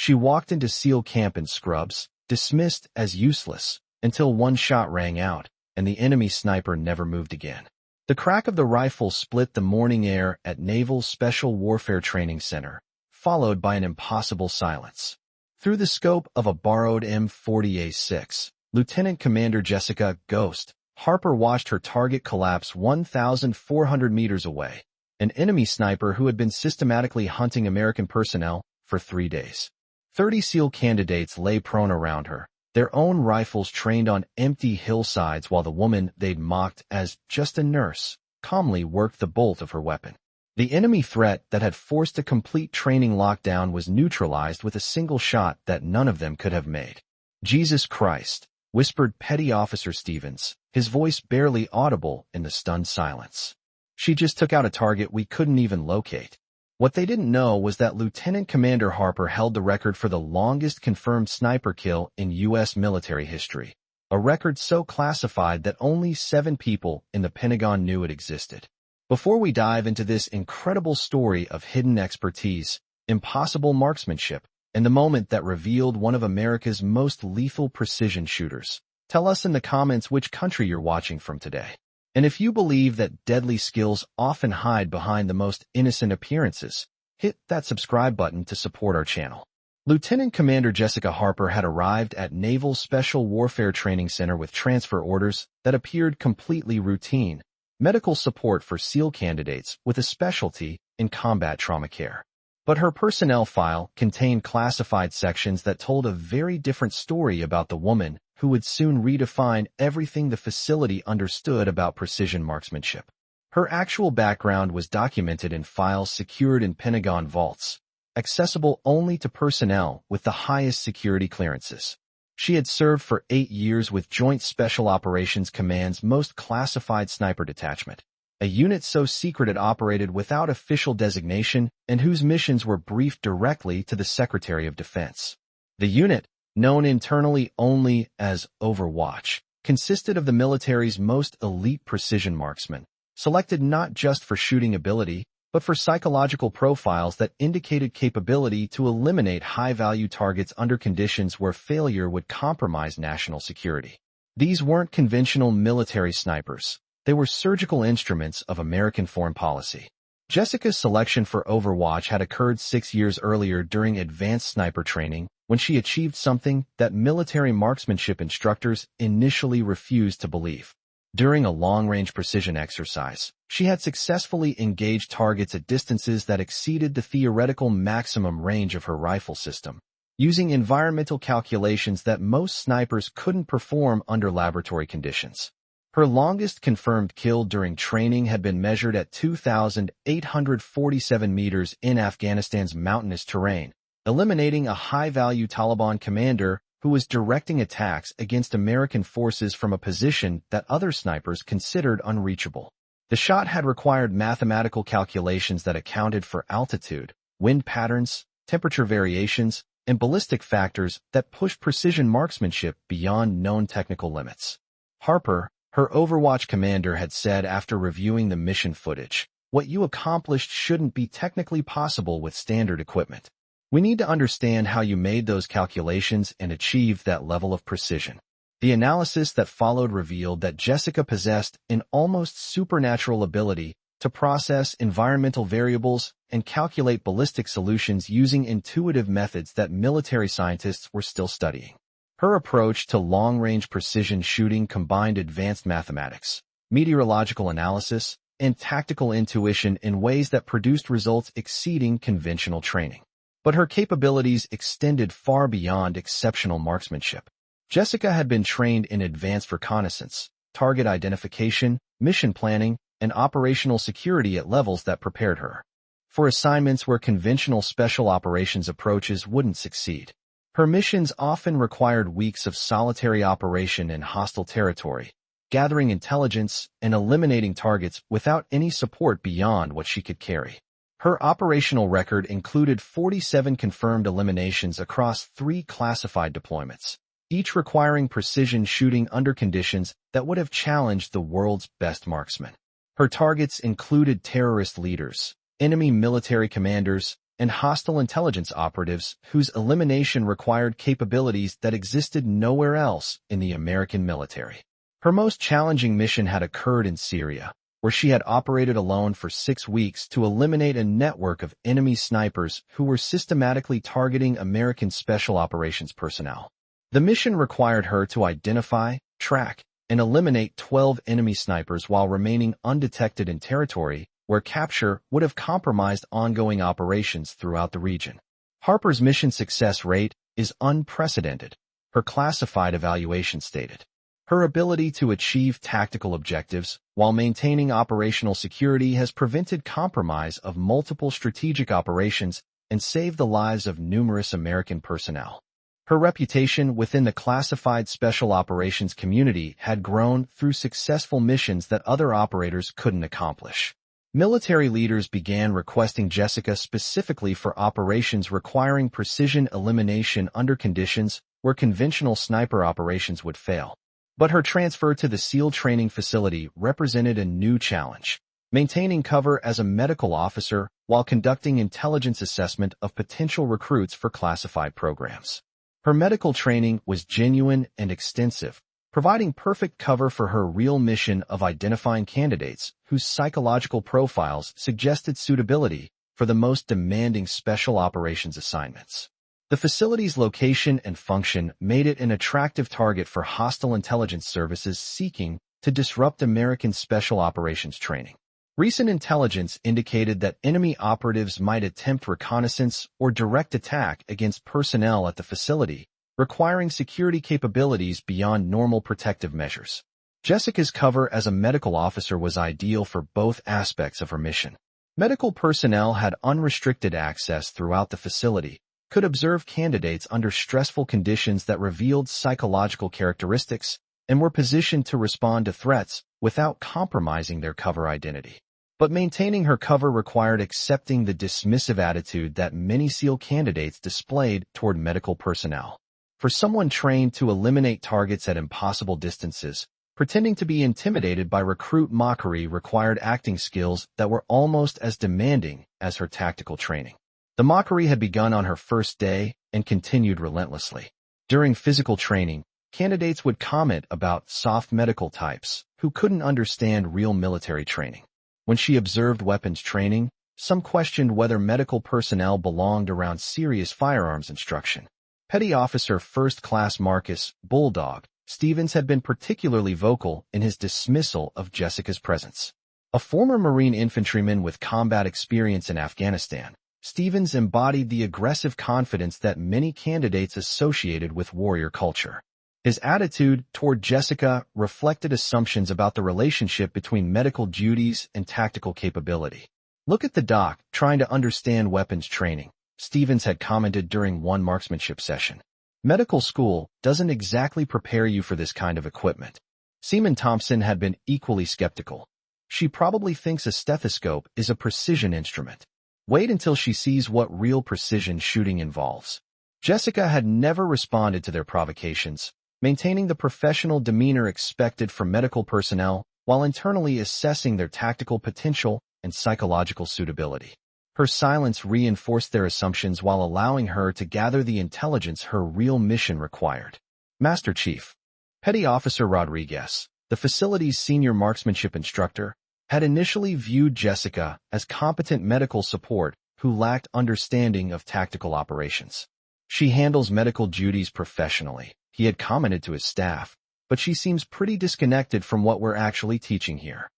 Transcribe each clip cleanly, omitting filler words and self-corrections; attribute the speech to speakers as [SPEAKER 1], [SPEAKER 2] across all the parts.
[SPEAKER 1] She walked into SEAL camp in scrubs, dismissed as useless, until one shot rang out, and the enemy sniper never moved again. The crack of the rifle split the morning air at Naval Special Warfare Training Center, followed by an impossible silence. Through the scope of a borrowed M40A6, Lieutenant Commander Jessica "Ghost" Harper watched her target collapse 1,400 meters away, an enemy sniper who had been systematically hunting American personnel for 3 days. 30 SEAL candidates lay prone around her, their own rifles trained on empty hillsides, while the woman they'd mocked as just a nurse calmly worked the bolt of her weapon. The enemy threat that had forced a complete training lockdown was neutralized with a single shot that none of them could have made. "Jesus Christ," whispered Petty Officer Stevens, his voice barely audible in the stunned silence. "She just took out a target we couldn't even locate." What they didn't know was that Lieutenant Commander Harper held the record for the longest confirmed sniper kill in U.S. military history, a record so classified that only 7 people in the Pentagon knew it existed. Before we dive into this incredible story of hidden expertise, impossible marksmanship, and the moment that revealed one of America's most lethal precision shooters, tell us in the comments which country you're watching from today. And if you believe that deadly skills often hide behind the most innocent appearances, hit that subscribe button to support our channel. Lieutenant Commander Jessica Harper had arrived at Naval Special Warfare Training Center with transfer orders that appeared completely routine: medical support for SEAL candidates with a specialty in combat trauma care. But her personnel file contained classified sections that told a very different story about the woman who would soon redefine everything the facility understood about precision marksmanship. Her actual background was documented in files secured in Pentagon vaults, accessible only to personnel with the highest security clearances. She had served for 8 years with Joint Special Operations Command's most classified sniper detachment, a unit so secret it operated without official designation and whose missions were briefed directly to the Secretary of Defense. The unit, known internally only as Overwatch, consisted of the military's most elite precision marksmen, selected not just for shooting ability, but for psychological profiles that indicated capability to eliminate high-value targets under conditions where failure would compromise national security. These weren't conventional military snipers. They were surgical instruments of American foreign policy. Jessica's selection for Overwatch had occurred 6 years earlier during advanced sniper training, when she achieved something that military marksmanship instructors initially refused to believe. During a long-range precision exercise, she had successfully engaged targets at distances that exceeded the theoretical maximum range of her rifle system, using environmental calculations that most snipers couldn't perform under laboratory conditions. Her longest confirmed kill during training had been measured at 2,847 meters in Afghanistan's mountainous terrain, eliminating a high-value Taliban commander who was directing attacks against American forces from a position that other snipers considered unreachable. The shot had required mathematical calculations that accounted for altitude, wind patterns, temperature variations, and ballistic factors that pushed precision marksmanship beyond known technical limits. Harper, her Overwatch commander, had said after reviewing the mission footage, "What you accomplished shouldn't be technically possible with standard equipment. We need to understand how you made those calculations and achieved that level of precision." The analysis that followed revealed that Jessica possessed an almost supernatural ability to process environmental variables and calculate ballistic solutions using intuitive methods that military scientists were still studying. Her approach to long-range precision shooting combined advanced mathematics, meteorological analysis, and tactical intuition in ways that produced results exceeding conventional training. But her capabilities extended far beyond exceptional marksmanship. Jessica had been trained in advanced reconnaissance, target identification, mission planning, and operational security at levels that prepared her for assignments where conventional special operations approaches wouldn't succeed. Her missions often required weeks of solitary operation in hostile territory, gathering intelligence and eliminating targets without any support beyond what she could carry. Her operational record included 47 confirmed eliminations across 3 classified deployments, each requiring precision shooting under conditions that would have challenged the world's best marksmen. Her targets included terrorist leaders, enemy military commanders, and hostile intelligence operatives whose elimination required capabilities that existed nowhere else in the American military. Her most challenging mission had occurred in Syria, where she had operated alone for 6 weeks to eliminate a network of enemy snipers who were systematically targeting American Special Operations personnel. The mission required her to identify, track, and eliminate 12 enemy snipers while remaining undetected in territory where capture would have compromised ongoing operations throughout the region. Harper's mission success rate is unprecedented, her classified evaluation stated. Her ability to achieve tactical objectives while maintaining operational security has prevented compromise of multiple strategic operations and saved the lives of numerous American personnel. Her reputation within the classified special operations community had grown through successful missions that other operators couldn't accomplish. Military leaders began requesting Jessica specifically for operations requiring precision elimination under conditions where conventional sniper operations would fail. But her transfer to the SEAL training facility represented a new challenge, maintaining cover as a medical officer while conducting intelligence assessment of potential recruits for classified programs. Her medical training was genuine and extensive, providing perfect cover for her real mission of identifying candidates whose psychological profiles suggested suitability for the most demanding special operations assignments. The facility's location and function made it an attractive target for hostile intelligence services seeking to disrupt American special operations training. Recent intelligence indicated that enemy operatives might attempt reconnaissance or direct attack against personnel at the facility, requiring security capabilities beyond normal protective measures. Jessica's cover as a medical officer was ideal for both aspects of her mission. Medical personnel had unrestricted access throughout the facility, could observe candidates under stressful conditions that revealed psychological characteristics, and were positioned to respond to threats without compromising their cover identity. But maintaining her cover required accepting the dismissive attitude that many SEAL candidates displayed toward medical personnel. For someone trained to eliminate targets at impossible distances, pretending to be intimidated by recruit mockery required acting skills that were almost as demanding as her tactical training. The mockery had begun on her first day and continued relentlessly. During physical training, candidates would comment about soft medical types who couldn't understand real military training. When she observed weapons training, some questioned whether medical personnel belonged around serious firearms instruction. Petty Officer First Class Marcus Bulldog Stevens had been particularly vocal in his dismissal of Jessica's presence. A former Marine infantryman with combat experience in Afghanistan, Stevens embodied the aggressive confidence that many candidates associated with warrior culture. His attitude toward Jessica reflected assumptions about the relationship between medical duties and tactical capability. "Look at the doc, trying to understand weapons training," Stevens had commented during one marksmanship session. "Medical school doesn't exactly prepare you for this kind of equipment." Seaman Thompson had been equally skeptical. "She probably thinks a stethoscope is a precision instrument. Wait until she sees what real precision shooting involves." Jessica had never responded to their provocations, maintaining the professional demeanor expected from medical personnel while internally assessing their tactical potential and psychological suitability. Her silence reinforced their assumptions while allowing her to gather the intelligence her real mission required. Master Chief Petty Officer Rodriguez, the facility's senior marksmanship instructor, had initially viewed Jessica as competent medical support who lacked understanding of tactical operations. "She handles medical duties professionally," he had commented to his staff, "but she seems pretty disconnected from what we're actually teaching here."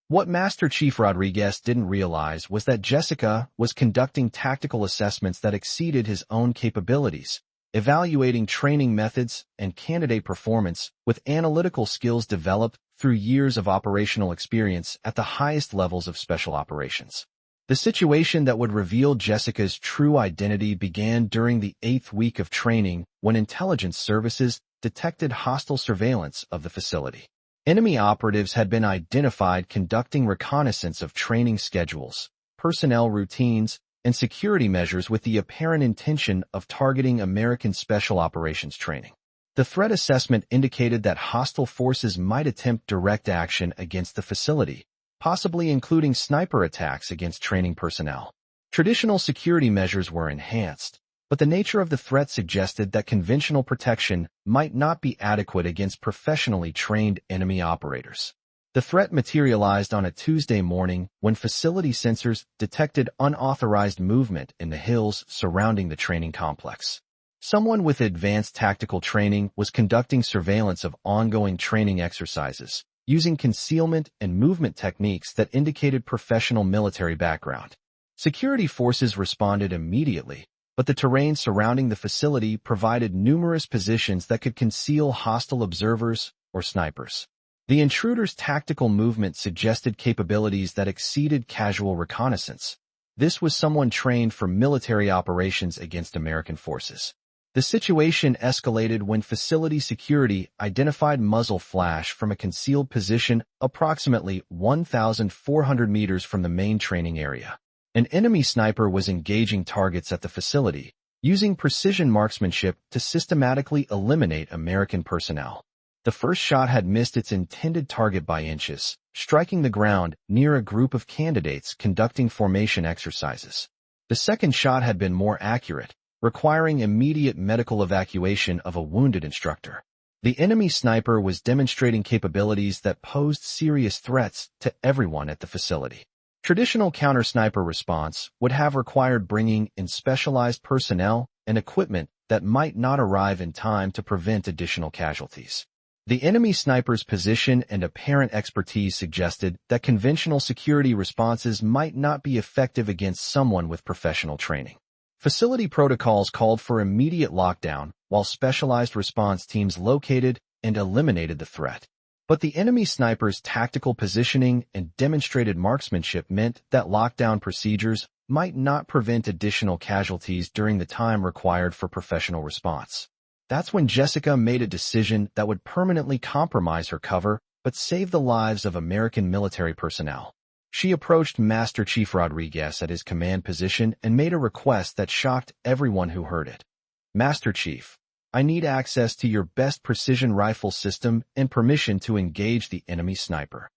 [SPEAKER 1] What Master Chief Rodriguez didn't realize was that Jessica was conducting tactical assessments that exceeded his own capabilities, evaluating training methods and candidate performance with analytical skills developed through years of operational experience at the highest levels of special operations. The situation that would reveal Jessica's true identity began during the 8th week of training when intelligence services detected hostile surveillance of the facility. Enemy operatives had been identified conducting reconnaissance of training schedules, personnel routines, and security measures with the apparent intention of targeting American Special Operations training. The threat assessment indicated that hostile forces might attempt direct action against the facility, possibly including sniper attacks against training personnel. Traditional security measures were enhanced, but the nature of the threat suggested that conventional protection might not be adequate against professionally trained enemy operators. The threat materialized on a Tuesday morning when facility sensors detected unauthorized movement in the hills surrounding the training complex. Someone with advanced tactical training was conducting surveillance of ongoing training exercises, using concealment and movement techniques that indicated professional military background. Security forces responded immediately, but the terrain surrounding the facility provided numerous positions that could conceal hostile observers or snipers. The intruder's tactical movement suggested capabilities that exceeded casual reconnaissance. This was someone trained for military operations against American forces. The situation escalated when facility security identified muzzle flash from a concealed position approximately 1,400 meters from the main training area. An enemy sniper was engaging targets at the facility, using precision marksmanship to systematically eliminate American personnel. The first shot had missed its intended target by inches, striking the ground near a group of candidates conducting formation exercises. The second shot had been more accurate, requiring immediate medical evacuation of a wounded instructor. The enemy sniper was demonstrating capabilities that posed serious threats to everyone at the facility. Traditional counter-sniper response would have required bringing in specialized personnel and equipment that might not arrive in time to prevent additional casualties. The enemy sniper's position and apparent expertise suggested that conventional security responses might not be effective against someone with professional training. Facility protocols called for immediate lockdown, while specialized response teams located and eliminated the threat. But the enemy sniper's tactical positioning and demonstrated marksmanship meant that lockdown procedures might not prevent additional casualties during the time required for professional response. That's when Jessica made a decision that would permanently compromise her cover but save the lives of American military personnel. She approached Master Chief Rodriguez at his command position and made a request that shocked everyone who heard it. "Master Chief, I need access to your best precision rifle system and permission to engage the enemy sniper."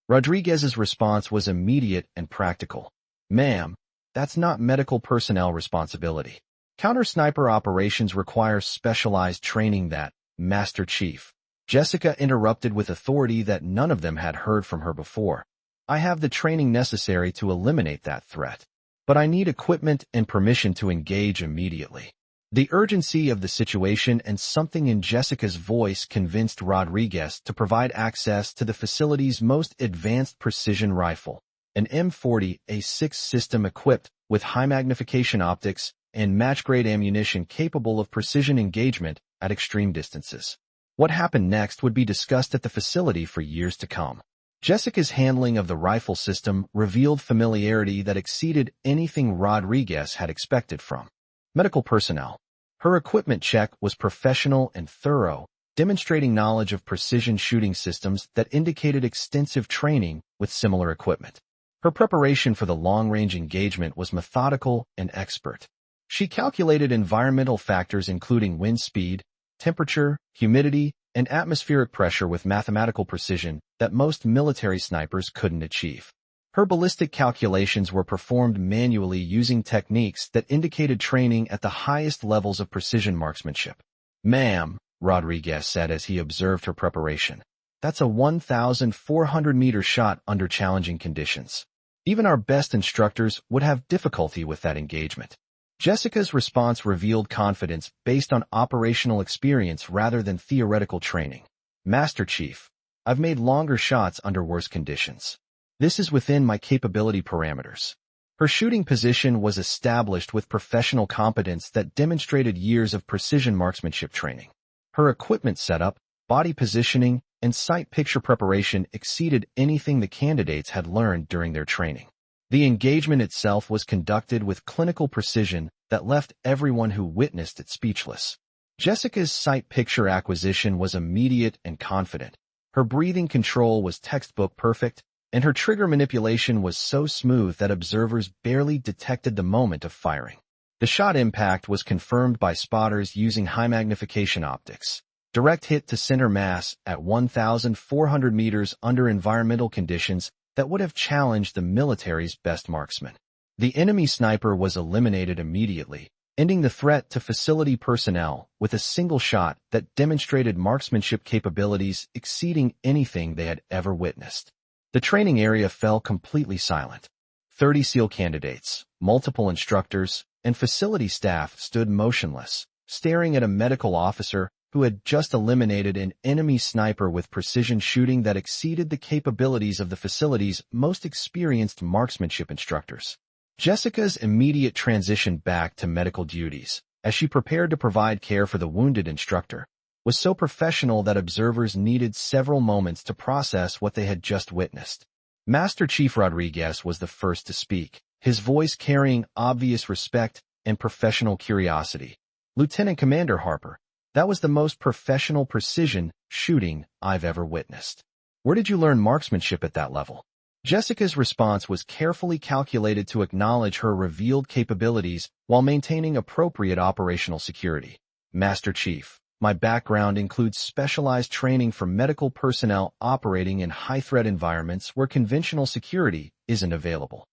[SPEAKER 1] Rodriguez's response was immediate and practical. "Ma'am, that's not medical personnel responsibility. Counter-sniper operations require specialized training that, Master Chief." Jessica interrupted with authority that none of them had heard from her before. "I have the training necessary to eliminate that threat, but I need equipment and permission to engage immediately." The urgency of the situation and something in Jessica's voice convinced Rodriguez to provide access to the facility's most advanced precision rifle, an M40A6 system equipped with high-magnification optics and match-grade ammunition capable of precision engagement at extreme distances. What happened next would be discussed at the facility for years to come. Jessica's handling of the rifle system revealed familiarity that exceeded anything Rodriguez had expected from medical personnel. Her equipment check was professional and thorough, demonstrating knowledge of precision shooting systems that indicated extensive training with similar equipment. Her preparation for the long-range engagement was methodical and expert. She calculated environmental factors including wind speed, temperature, humidity, and atmospheric pressure with mathematical precision that most military snipers couldn't achieve. Her ballistic calculations were performed manually using techniques that indicated training at the highest levels of precision marksmanship. "Ma'am," Rodriguez said as he observed her preparation, "that's a 1,400-meter shot under challenging conditions. Even our best instructors would have difficulty with that engagement." Jessica's response revealed confidence based on operational experience rather than theoretical training. "Master Chief, I've made longer shots under worse conditions. This is within my capability parameters." Her shooting position was established with professional competence that demonstrated years of precision marksmanship training. Her equipment setup, body positioning, and sight picture preparation exceeded anything the candidates had learned during their training. The engagement itself was conducted with clinical precision that left everyone who witnessed it speechless. Jessica's sight picture acquisition was immediate and confident. Her breathing control was textbook perfect, and her trigger manipulation was so smooth that observers barely detected the moment of firing. The shot impact was confirmed by spotters using high-magnification optics. Direct hit to center mass at 1,400 meters under environmental conditions that would have challenged the military's best marksmen. The enemy sniper was eliminated immediately, ending the threat to facility personnel with a single shot that demonstrated marksmanship capabilities exceeding anything they had ever witnessed. The training area fell completely silent. 30 SEAL candidates, multiple instructors, and facility staff stood motionless, staring at a medical officer who had just eliminated an enemy sniper with precision shooting that exceeded the capabilities of the facility's most experienced marksmanship instructors. Jessica's immediate transition back to medical duties, as she prepared to provide care for the wounded instructor, was so professional that observers needed several moments to process what they had just witnessed. Master Chief Rodriguez was the first to speak, his voice carrying obvious respect and professional curiosity. Lieutenant Commander Harper, that was the most professional precision shooting I've ever witnessed. Where did you learn marksmanship at that level? Jessica's response was carefully calculated to acknowledge her revealed capabilities while maintaining appropriate operational security. Master Chief, my background includes specialized training for medical personnel operating in high-threat environments where conventional security isn't available.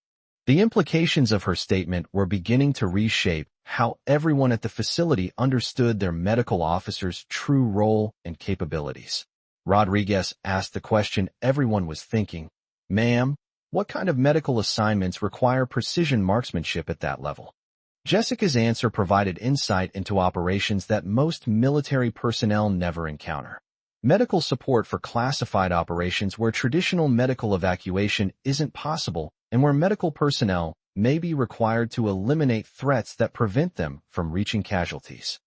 [SPEAKER 1] The implications of her statement were beginning to reshape how everyone at the facility understood their medical officer's true role and capabilities. Rodriguez asked the question everyone was thinking, "Ma'am, what kind of medical assignments require precision marksmanship at that level?" Jessica's answer provided insight into operations that most military personnel never encounter. Medical support for classified operations where traditional medical evacuation isn't possible and where medical personnel may be required to eliminate threats that prevent them from reaching casualties.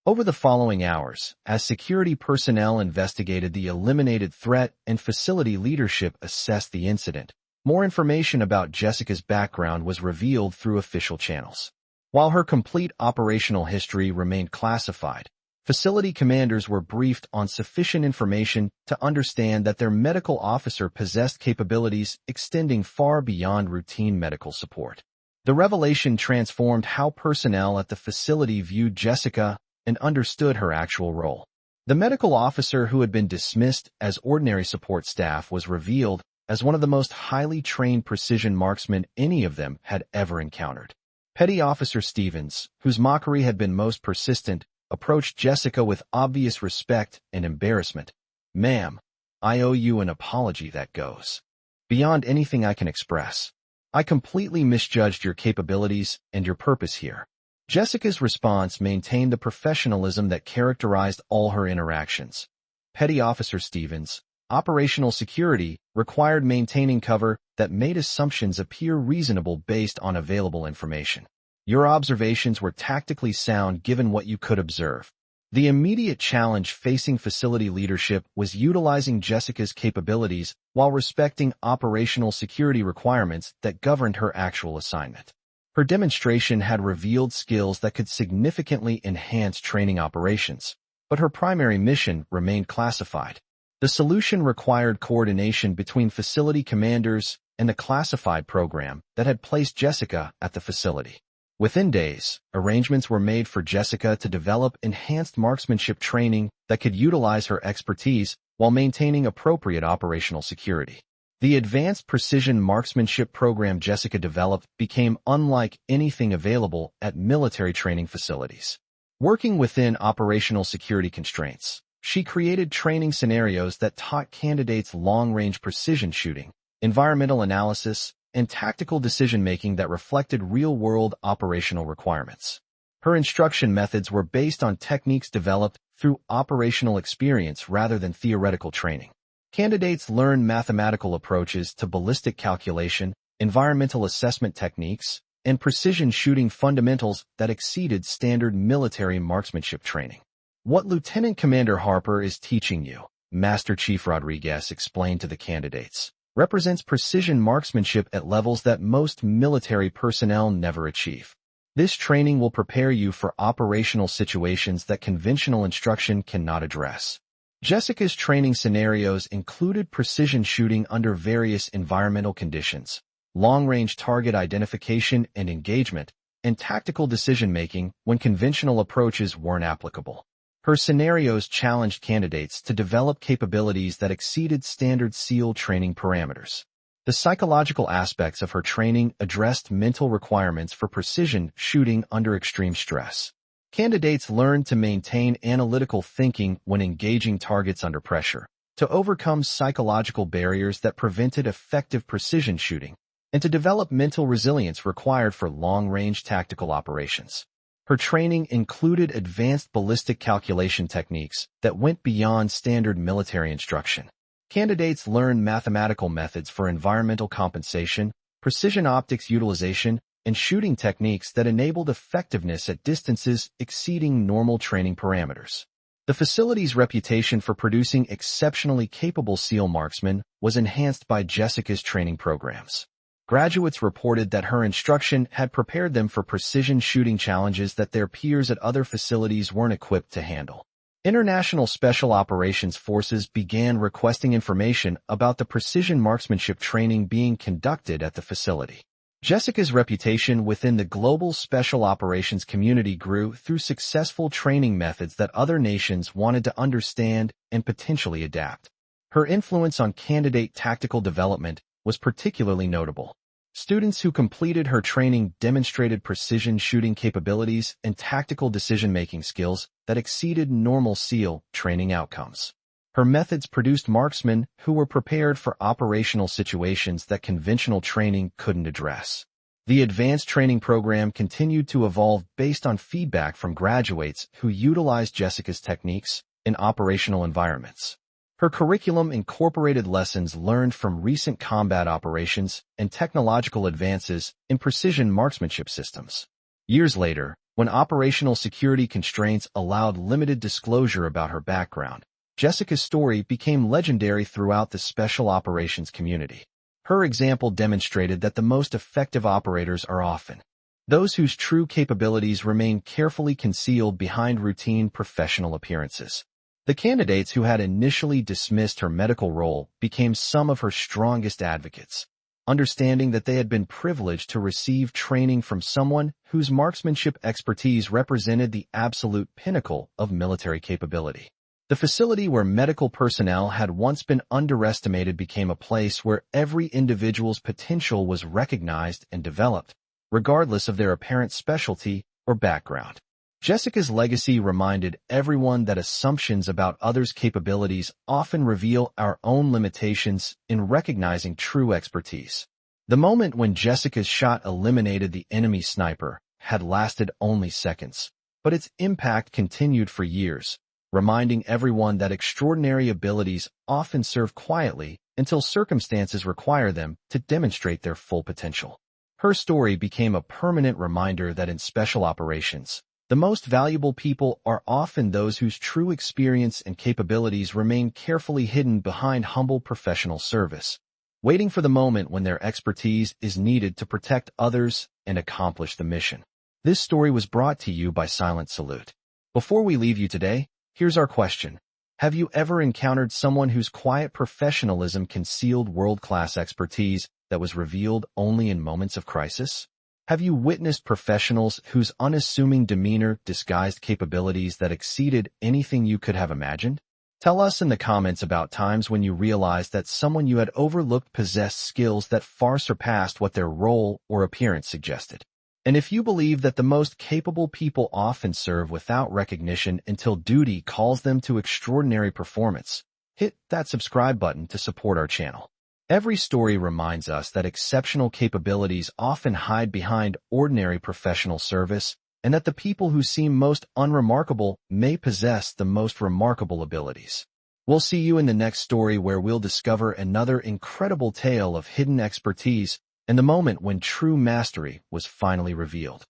[SPEAKER 1] Over the following hours, as security personnel investigated the eliminated threat and facility leadership assessed the incident, more information about Jessica's background was revealed through official channels. While her complete operational history remained classified, facility commanders were briefed on sufficient information to understand that their medical officer possessed capabilities extending far beyond routine medical support. The revelation transformed how personnel at the facility viewed Jessica and understood her actual role. The medical officer who had been dismissed as ordinary support staff was revealed as one of the most highly trained precision marksmen any of them had ever encountered. Petty Officer Stevens, whose mockery had been most persistent, approached Jessica with obvious respect and embarrassment. "Ma'am, I owe you an apology that goes beyond anything I can express. I completely misjudged your capabilities and your purpose here." Jessica's response maintained the professionalism that characterized all her interactions. Petty Officer Stevens, operational security required maintaining cover that made assumptions appear reasonable based on available information. Your observations were tactically sound given what you could observe. The immediate challenge facing facility leadership was utilizing Jessica's capabilities while respecting operational security requirements that governed her actual assignment. Her demonstration had revealed skills that could significantly enhance training operations, but her primary mission remained classified. The solution required coordination between facility commanders and the classified program that had placed Jessica at the facility. Within days, arrangements were made for Jessica to develop enhanced marksmanship training that could utilize her expertise while maintaining appropriate operational security. The advanced precision marksmanship program Jessica developed became unlike anything available at military training facilities. Working within operational security constraints, she created training scenarios that taught candidates long-range precision shooting, environmental analysis, and tactical decision-making that reflected real-world operational requirements. Her instruction methods were based on techniques developed through operational experience rather than theoretical training. Candidates learned mathematical approaches to ballistic calculation, environmental assessment techniques, and precision shooting fundamentals that exceeded standard military marksmanship training. "What Lieutenant Commander Harper is teaching you," Master Chief Rodriguez explained to the candidates, "represents precision marksmanship at levels that most military personnel never achieve. This training will prepare you for operational situations that conventional instruction cannot address." Jessica's training scenarios included precision shooting under various environmental conditions, long-range target identification and engagement, and tactical decision-making when conventional approaches weren't applicable. Her scenarios challenged candidates to develop capabilities that exceeded standard SEAL training parameters. The psychological aspects of her training addressed mental requirements for precision shooting under extreme stress. Candidates learned to maintain analytical thinking when engaging targets under pressure, to overcome psychological barriers that prevented effective precision shooting, and to develop mental resilience required for long-range tactical operations. Her training included advanced ballistic calculation techniques that went beyond standard military instruction. Candidates learned mathematical methods for environmental compensation, precision optics utilization, and shooting techniques that enabled effectiveness at distances exceeding normal training parameters. The facility's reputation for producing exceptionally capable SEAL marksmen was enhanced by Jessica's training programs. Graduates reported that her instruction had prepared them for precision shooting challenges that their peers at other facilities weren't equipped to handle. International Special Operations Forces began requesting information about the precision marksmanship training being conducted at the facility. Jessica's reputation within the global special operations community grew through successful training methods that other nations wanted to understand and potentially adapt. Her influence on candidate tactical development was particularly notable. Students who completed her training demonstrated precision shooting capabilities and tactical decision-making skills that exceeded normal SEAL training outcomes. Her methods produced marksmen who were prepared for operational situations that conventional training couldn't address. The advanced training program continued to evolve based on feedback from graduates who utilized Jessica's techniques in operational environments. Her curriculum incorporated lessons learned from recent combat operations and technological advances in precision marksmanship systems. Years later, when operational security constraints allowed limited disclosure about her background, Jessica's story became legendary throughout the special operations community. Her example demonstrated that the most effective operators are often those whose true capabilities remain carefully concealed behind routine professional appearances. The candidates who had initially dismissed her medical role became some of her strongest advocates, understanding that they had been privileged to receive training from someone whose marksmanship expertise represented the absolute pinnacle of military capability. The facility where medical personnel had once been underestimated became a place where every individual's potential was recognized and developed, regardless of their apparent specialty or background. Jessica's legacy reminded everyone that assumptions about others' capabilities often reveal our own limitations in recognizing true expertise. The moment when Jessica's shot eliminated the enemy sniper had lasted only seconds, but its impact continued for years, reminding everyone that extraordinary abilities often serve quietly until circumstances require them to demonstrate their full potential. Her story became a permanent reminder that in special operations, the most valuable people are often those whose true experience and capabilities remain carefully hidden behind humble professional service, waiting for the moment when their expertise is needed to protect others and accomplish the mission. This story was brought to you by Silent Salute. Before we leave you today, here's our question. Have you ever encountered someone whose quiet professionalism concealed world-class expertise that was revealed only in moments of crisis? Have you witnessed professionals whose unassuming demeanor disguised capabilities that exceeded anything you could have imagined? Tell us in the comments about times when you realized that someone you had overlooked possessed skills that far surpassed what their role or appearance suggested. And if you believe that the most capable people often serve without recognition until duty calls them to extraordinary performance, hit that subscribe button to support our channel. Every story reminds us that exceptional capabilities often hide behind ordinary professional service, and that the people who seem most unremarkable may possess the most remarkable abilities. We'll see you in the next story where we'll discover another incredible tale of hidden expertise and the moment when true mastery was finally revealed.